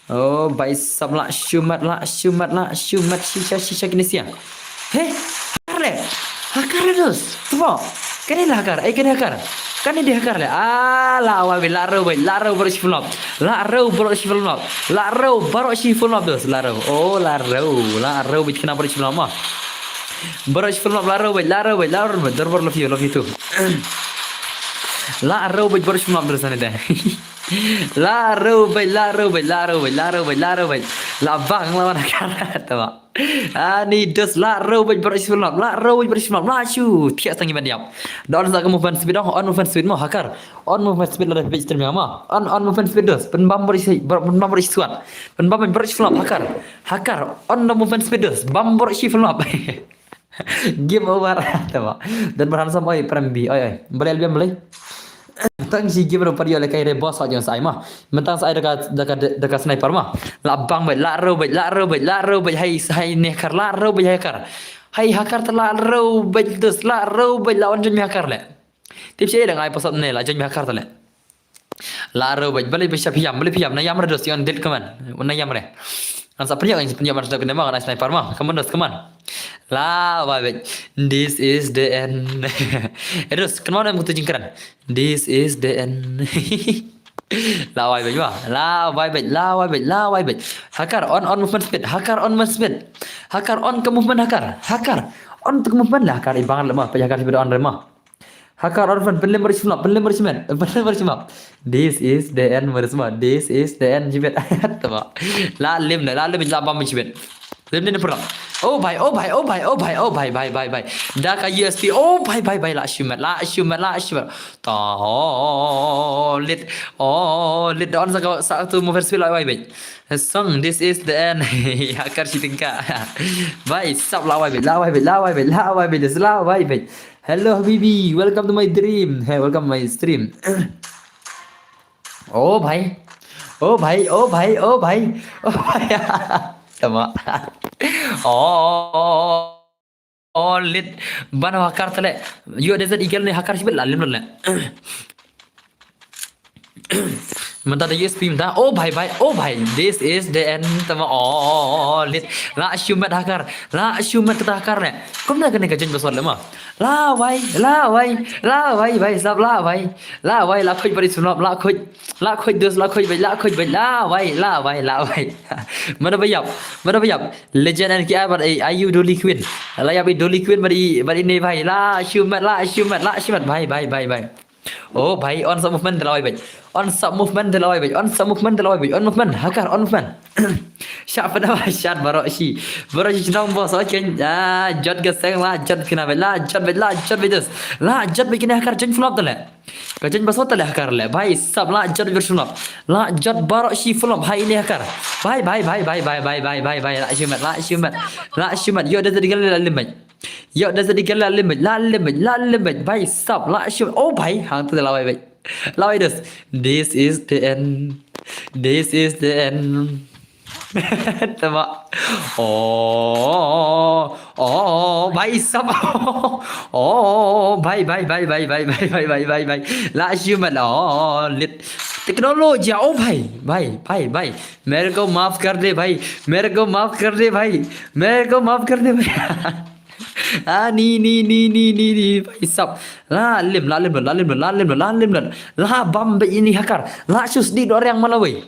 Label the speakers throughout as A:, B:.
A: Oh, baik sab la shumat shisha kini siang. Heh, hakar le. Hakar le dos. Tuh. Kan ini hakar. Kan hakar. Kan ini hakar le. La awal be la ro baru shifulop. La ro baru shifulop dos. La ro. Oh, la ro be kena baru shifulop mah. Baru shifulop la ro. Darbar love you too. La ro baru shifulop dos sana dah. La bang lawan karat tak. Ni dos la robot berislam. La shu tiap tangi bandiap. Don sak movement speed on movement speed mah hakar. On movement speed la page termi mah. On movement speed dos. Pen bam berisuat. Pen bam berislam hakar. On movement speed dos. Bam berislam. Game over tak. Dan berhan sampai prembi. Oi. Boleh. Tang si game pada dia lekai boss aja saya mah. Mentang saya dekat sniper mah. La bang la robot hai ni hakar la robot hakar. Hai hakar telah robot dus la robot lawan jen hakar le. Tips saya dengan ai pasal ni la jen hakar telah. La robot boleh piyam na yam dos yang del kaman. Na yam re. Kan sa penyak masa kena mah kan sniper mah. Kaman. La wait. This is the end. Terus kenapa nak mutu jingkaran? This is the end. La wait. Hakar on movement speed. Hakar on ke movement hakar. On ke movement lah hakar ibangan lemah. Hakar speed on lemah. Hakar on belum berismat. This is the end berismat. This is the end jibet. Tama. La bam jibet. Lim ni perang. Oh bye. Dah ka USP. Oh bye. La shumat. Lit on satu movement speed la bye. Song this is the end. Hakar si tingka. Bye. Sab la bye. Hello Habibi, welcome to my dream. Hey, welcome to my stream. Oh bhai. Tama. Lit ban hakar tale. You desert eagle ne hakar sibel lalim le. Mentah ada USP mentah. Oh bhai. This is the end. Tama. Lit. La shumat hakar hakar ne. Kau nak kena kajian besar lama. La vai bhai sab la vai la khoj bari sunap la khoj dos la khoj bai la vai mana bayap legend and kia bar ayu doli queen la ya doli queen bari ni bhai la shumat bhai oh bhai on sub movement la bhai on movement hakar on movement syak pada syak baroshi jenong bos oken jot geseng la jot kena la jot bedos la jot bikin hakar jen flop tole kajen basot tole hakar le bhai sab la jot bersunap la jot baroshi flop hai ini hakar bhai la shumat yo dah digal la limit bhai sab la shumat oh bhai hang tu la bhai Lawai dos. This is the end. Tama. Bhai sab. Bhai. La shumat lit. Technology भाई मेरे को माफ कर दे भाई ni भाई सब la lim la bam ini hakar la sus di orang mana wei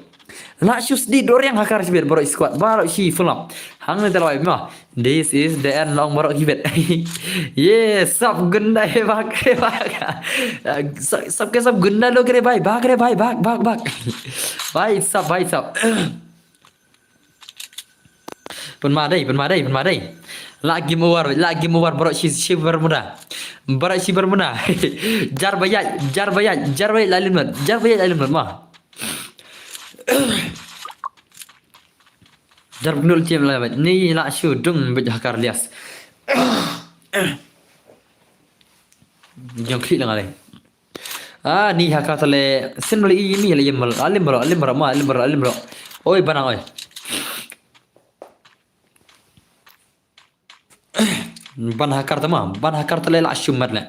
A: la sus di orang hakar sibir baro squad baro si fulam hang ni terlawai mah this is the end long baro kibet yes sab gunda he bak sab gunda lo kare bhai bak bhai sab pen madai lagi mewar baro si bermuda jar bayat lalim mah jar benul tiam lawan ni la syudung berjakar lias yang klik ngalai ni hakar tale senol ini la yemal alim bro oi banang oi ban hakar tale la shumat la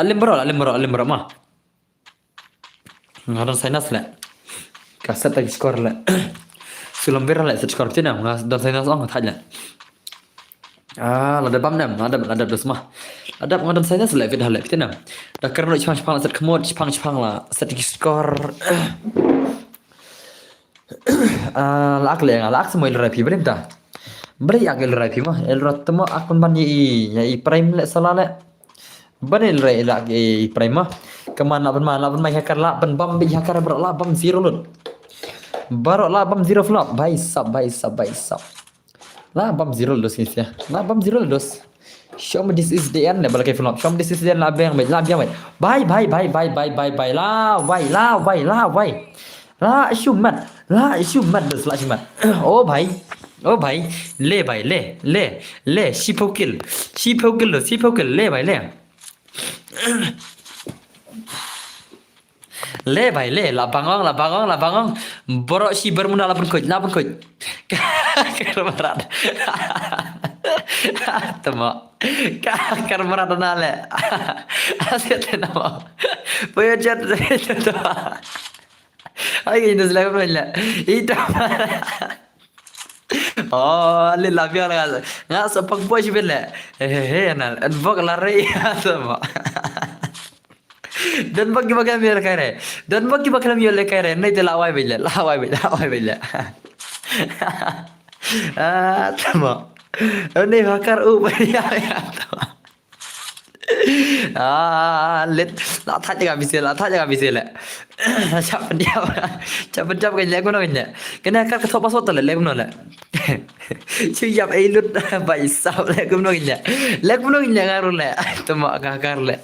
A: alim bro mah ngaran sainas la kaset lagi skor la Sulam Vera lại set skor Vietnam dan saya nasong thanya. Lada bam nam, lada dos mah. Lada dan saya nas lại Vietnam. Dah kerana Jepang set kemud Jepang lah set skor. Lak le lak semua ilrai pi berem ta. Beri ak ilrai pi mah. Ilrat temo akun ban yi prime le salah le. Ban ilrai lak yi prime mah. Kemana ban mai hakar la ban bam bi hakar berak la bam zero lut. Barok lah bam zero flop. Baik sab. Lah bam zero dos ni ya. Lah bam zero dos. Show me this is the end lah balakai flop. Show me this is the end lah bang baik. Bye. Lah wai. Lah shumat dos lah shumat. Oh bhai. Le bhai le. Shipokil le bhai le. Le bhai le la bangong borok si bermuna la pun koj karmarat temo karmarat na le asyik nama boyo chat itu ai ini selalu punya itu le la biar nggak sepak boy sih bela anal advok lari temo dan bagi bakal mial kare nai te lawai bela tama ini bakar ya let la tha jaga bisel la chap kan le kono nya kena kar ka thopa sot le kono la chuyap ai lut bai sao le kono nya ngaru le tama ka kar le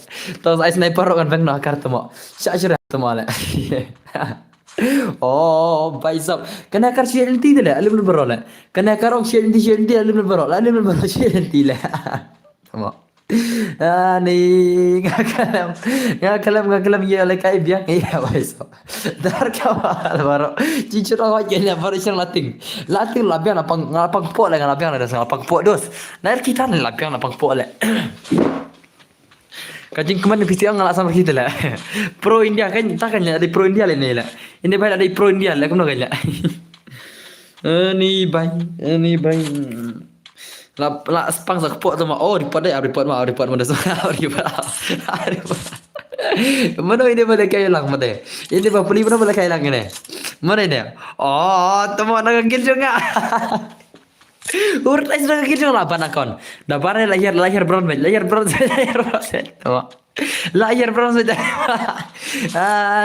A: to ai sniper kan bang no kar tama syajra tama le bai sao kena kar CLT le alim bro le kena kar ong CLT alim bro CLT le tama ni ngakalam ya le kai biang ya waiso dar kawal baro cicur awak jenya baro sing lating labiang lapang po le labiang le lapang po dos nair kita ni labiang lapang po le kajing keman pisi ang ngala sama kita lah pro India kan takkan ada pro India le ni lah ini baik ada pro India lah kuno kan ni baik la spang sak po tu mah report mana semua report mana ini boleh kaya lang mate ini bah puli mana boleh kaya lang ini mana ini temu nak gil juga urut aja nak gil juga lah panakon dah barang lahir brown lahir brown saja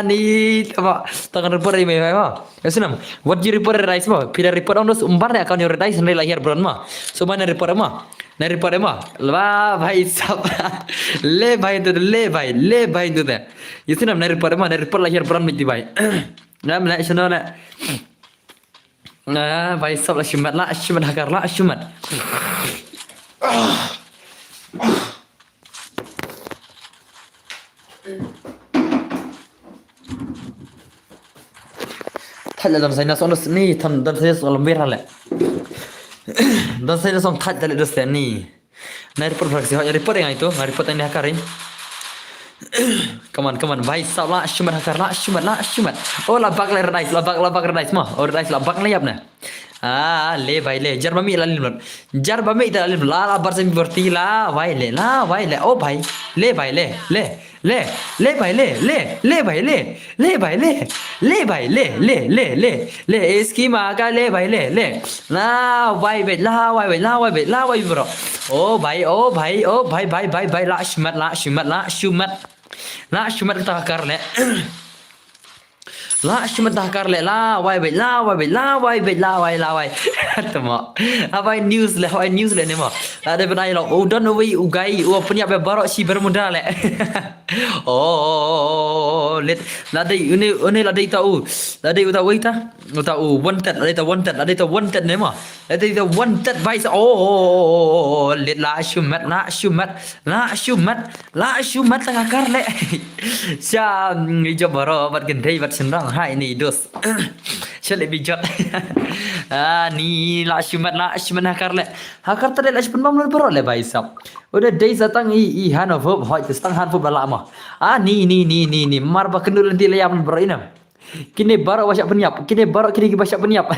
A: ni apa tangan report ini mah sunam what you report rice mah pila report ondos umbar ya account your rice ni lahir brown mah so mana report mah lah bhai sab le bhai tu dah sunam na report lahir brown mesti bhai nam la sana la bhai sab la shumat hakar la shumat Thalla dan saya nasong ni dan saya soal merah le. Dan saya nasong thalla dos ni. Nai report fraksi report yang itu, report ini hakarin. Come on bhai sala shumat hakar la shumat. La bak rice mah. Rice la bak layap na. Le bhai le jar bami ita lalim la bar sem berti la bhai le bhai le bhai le iski maga le bhai le la bhai bro bhai la shumat kita hakar le la shumat hakar le la wai tama abai news le ni mah ada benai lo udan wi ugai punya be barok si bermuda le let ladai ini ladai tahu ita tahu wanted ni mah ladai tahu wanted bai let la shumat hakar le sa hijau baro bat gendai bat senang hai ni dos chale bijot ni la shumat hakar le hakar tadi la shumat mamlu baro le bai sab udah day satang i hanov hoi setang hanov lama ni mar ba kenul nanti le yam bro ina Kini baru baca penyiap. Kini baru kini baca penyiap.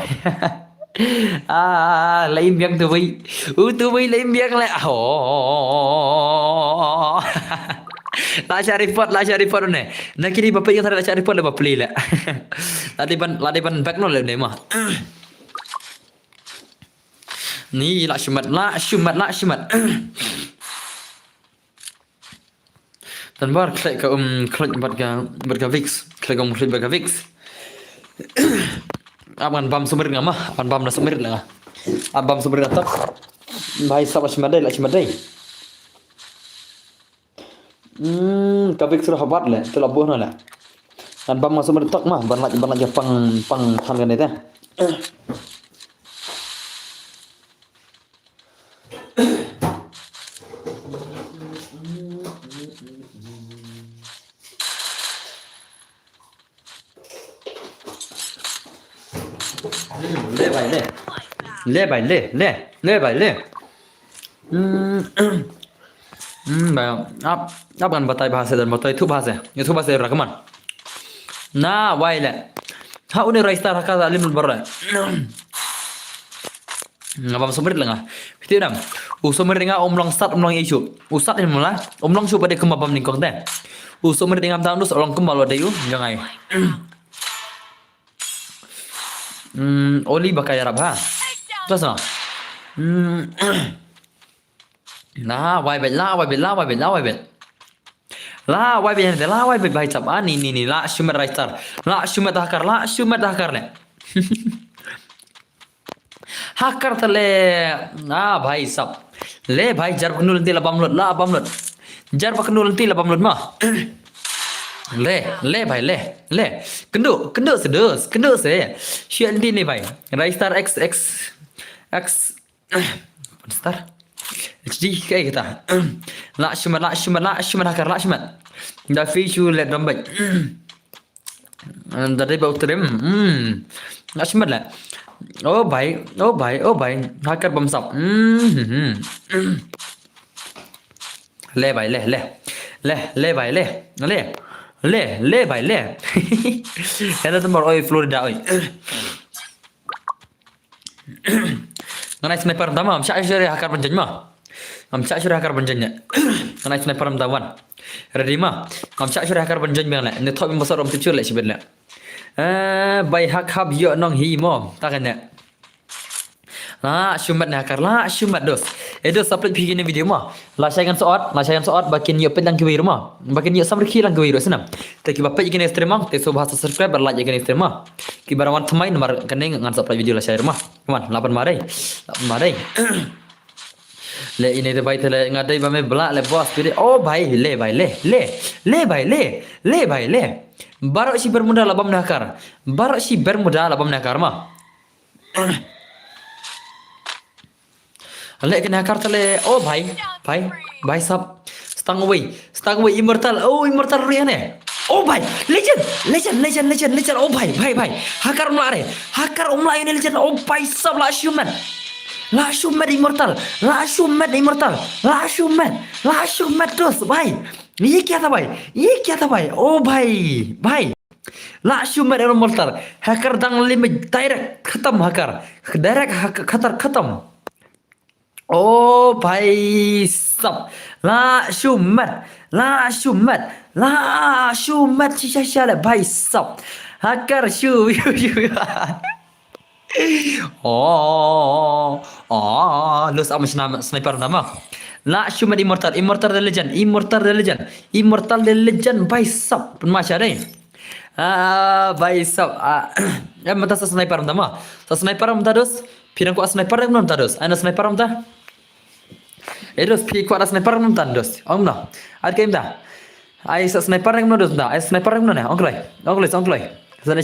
A: Lain biang tu bay. Tu bay lain biang le. Oh. Lah cari report ni. Nak kini bapak yang tak cari report le bapak le. Ladi ban back no le ni mah. Ni lah syumat. Dan bar klik ke klik berga Vix. Klik klik berga Vix. Aban bam sumber ngama, aban bam na sumber lah. Abam sumber tak. Bahai sab syumadai lah syumadai. Ka Vix sudah habat le, tu labuh no lah. Dan bam masuk bertak mah, ban lagi pang harga ni teh. Le bài le. Ap kan batai bahasa dan batai itu bahasa. Itu bahasa rakaman. Nah, wai le. Ha une raistar haka alim barra. Ngabam sumber lenga. Fitu dam. Sumber denga omlong start omlong isu. Usat ni mula. Omlong su pada kembabam ningkong teh. Sumber denga tam dus olong kembal ada yu jangai. Oli bakai Arab ha. Terus no. Nah, wai bet. La wai bet bai cap ni la shumat raistar. La shumat hakar le. Hakar tale bhai sab. Le bhai jar paknul nanti labam lut. Jar paknul nanti labam lut mah. Le bhai le. Kenduk se. Syian di ni bhai. Raistar X star XD kayak kita. La shumat hakar la shumat. Da fi shu le dombek. Dari bau trim. La shumat la. Oh bhai. Hakar bam sab. Le bhai le bhai le bhai le. Ada tempat oi Florida oi. Nganai sniper pertama, am cak syari hakar penjanya mah. Am cak syari hakar penjanya. Nganai sniper pertama. Ready mah. Am cak syari hakar penjanya bang le. Ni top besar rom tucur le sibet le. Bai hak hab yo nong hi mom. Takan ne. La shumat ne hakar la shumat dos. Dos upload bikin video mah. La sayangan soat bakin yo pedang ke wiru mah. Bakin yo samri khilang ke wiru senam. Te ki bapak ikan stream mah, te so bahasa subscribe like ikan stream mah. Ki barawan thamai nomor kening ngan upload video la share mah. Kaman 8 marai. Le ini te bai tele ngadai bame belak le bos video. Oh bhai le. Barak si bermuda labam nakar mah. Le kena hakar tele. Oh bhai sab. Stang away immortal. Oh immortal riane. Oh bhai legend. Oh bhai. Hakar umla ini legend. Oh bhai sab la shumat immortal. La shumat dos bhai. Ye kya tha bhai. Oh bhai. La shumat immortal. Hakar dang limit direct khatam hakar. Direct khatam. Oh bhai sab. La shumat shisha le bhai sab. Hakar shu. Los am sniper nama. La shumat immortal the legend bhai sab. Penmasya deh. Bhai sab. Mata sniper nama. Sniper dos. Pirang ko sniper nam dos. Ana sniper ta. Edos pi ko sniper nam dos. Ongna. Ad kaim da. Ai sniper nam dos da. Ai sniper nam na. Onglai.